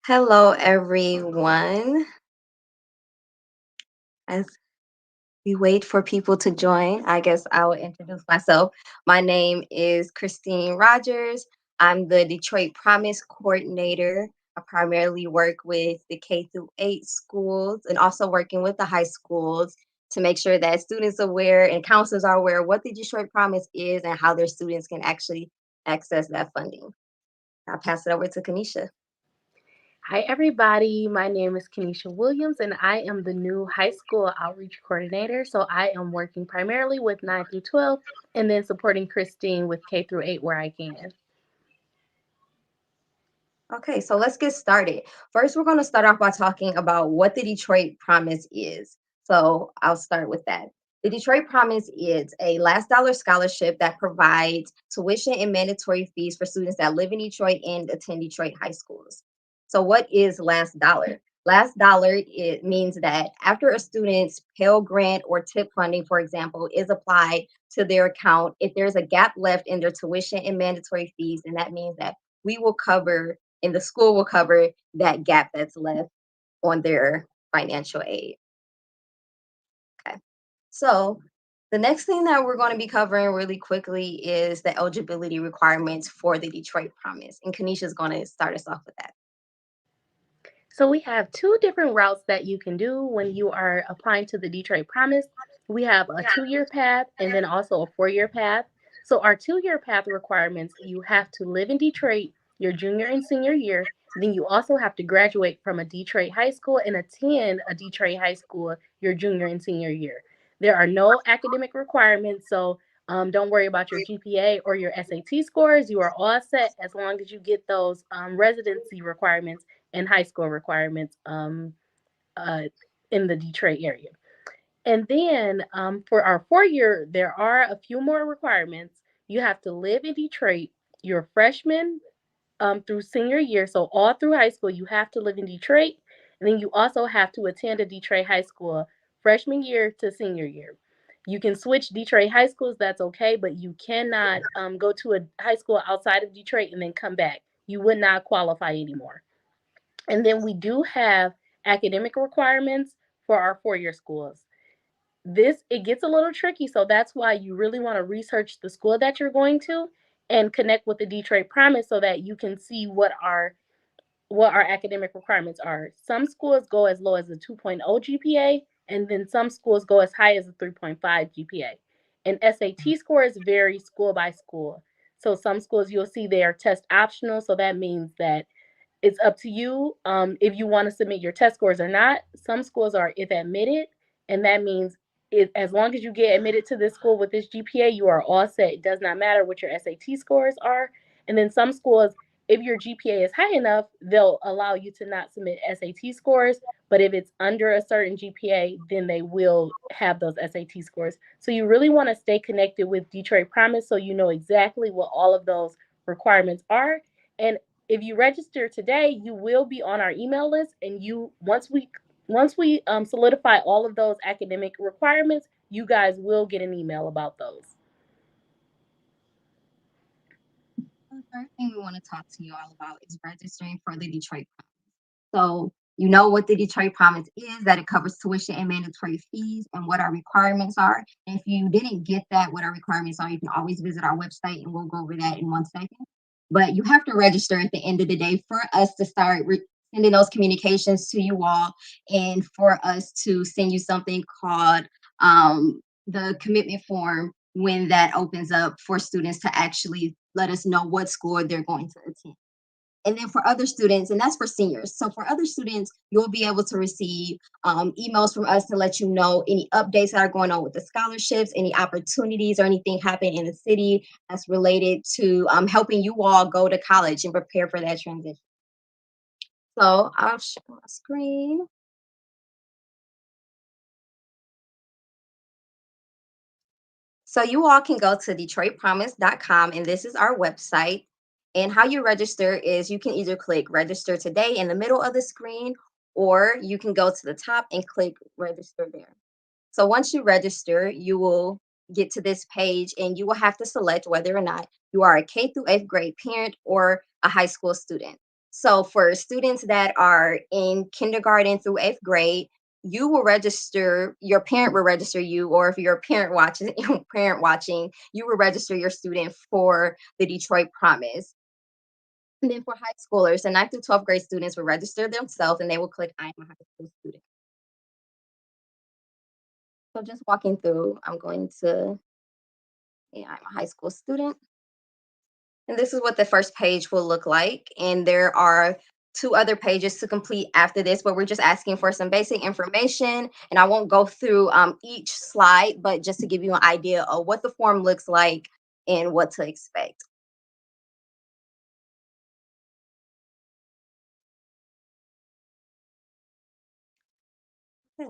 Hello, everyone. As we wait for people to join, I guess I will introduce myself. My name is Christine Rogers. I'm the Detroit Promise Coordinator. I primarily work with the K through 8 schools and also working with the high schools to make sure that students are aware and counselors are aware what the Detroit Promise is and how their students can actually access that funding. I'll pass it over to Kanisha. Hi, everybody. My name is Kenesha Williams, and I am the new high school outreach coordinator. So I am working primarily with 9 through 12 and then supporting Christine with K through 8 where I can. Okay, so let's get started. First, we're going to start off by talking about what the Detroit Promise is. So I'll start with that. The Detroit Promise is a last dollar scholarship that provides tuition and mandatory fees for students that live in Detroit and attend Detroit high schools. So, what is last dollar? Last dollar, it means that after a student's Pell Grant or TIP funding, for example, is applied to their account, if there's a gap left in their tuition and mandatory fees, then that means that we will cover and the school will cover that gap that's left on their financial aid. Okay. So the next thing that we're going to be covering really quickly is the eligibility requirements for the Detroit Promise. And Kanisha is going to start us off with that. So we have two different routes that you can do when you are applying to the Detroit Promise. We have a 2 year path and then also a 4 year path. So our 2 year path requirements, you have to live in Detroit your junior and senior year. Then you also have to graduate from a Detroit high school and attend a Detroit high school your junior and senior year. There are no academic requirements, so don't worry about your GPA or your SAT scores. You are all set as long as you get those residency requirements and high school requirements uh, in the Detroit area. And then for our 4 year, there are a few more requirements. You have to live in Detroit your freshman through senior year. So all through high school, you have to live in Detroit. And then you also have to attend a Detroit high school freshman year to senior year. You can switch Detroit high schools, that's okay, but you cannot go to a high school outside of Detroit and then come back. You would not qualify anymore. And then we do have academic requirements for our 4 year schools. This it gets a little tricky, so that's why you really want to research the school that you're going to and connect with the Detroit Promise so that you can see what our academic requirements are. Some schools go as low as a 2.0 GPA, and then some schools go as high as a 3.5 GPA. And SAT scores vary school by school. So some schools you'll see they are test optional, so that means that it's up to you if you want to submit your test scores or not. Some schools are if admitted, and that means as long as you get admitted to this school with this GPA, you are all set. It does not matter what your SAT scores are. And then some schools, if your GPA is high enough, they'll allow you to not submit SAT scores. But if it's under a certain GPA, then they will have those SAT scores. So you really want to stay connected with Detroit Promise so you know exactly what all of those requirements are. And if you register today, you will be on our email list, and you once we solidify all of those academic requirements, you guys will get an email about those. The first thing we want to talk to you all about is registering for the Detroit Promise. So you know what the Detroit Promise is, that it covers tuition and mandatory fees and what our requirements are. And if you didn't get that, what our requirements are, you can always visit our website and we'll go over that in 1 second. But you have to register at the end of the day for us to start sending those communications to you all and for us to send you something called the commitment form when that opens up for students to actually let us know what school they're going to attend. And then for other students, and that's for seniors. So for other students, you'll be able to receive emails from us to let you know any updates that are going on with the scholarships, any opportunities or anything happening in the city that's related to helping you all go to college and prepare for that transition. So I'll share my screen. So you all can go to DetroitPromise.com, and this is our website. And how you register is you can either click register today in the middle of the screen, or you can go to the top and click register there. So once you register, you will get to this page and you will have to select whether or not you are a K through 8th grade parent or a high school student. So for students that are in kindergarten through 8th grade, you will register, your parent will register you, or if you're a parent watching, parent watching, you will register your student for the Detroit Promise. And then for high schoolers, the 9th through 12th grade students will register themselves and they will click I am a high school student. So just walking through, I'm going to, yeah, I'm a high school student. And this is what the first page will look like. And there are two other pages to complete after this, but we're just asking for some basic information. And I won't go through each slide, but just to give you an idea of what the form looks like and what to expect. Okay.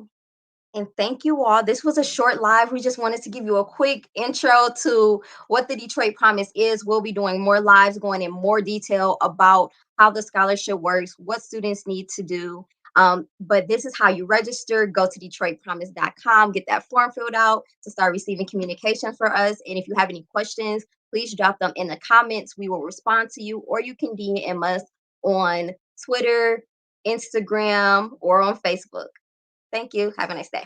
And thank you all. This was a short live. We just wanted to give you a quick intro to what the Detroit Promise is. We'll be doing more lives going in more detail about how the scholarship works, what students need to do. But this is how you register. Go to DetroitPromise.com, get that form filled out to start receiving communication for us. And if you have any questions, please drop them in the comments. We will respond to you, or you can DM us on Twitter, Instagram, or on Facebook. Thank you. Have a nice day.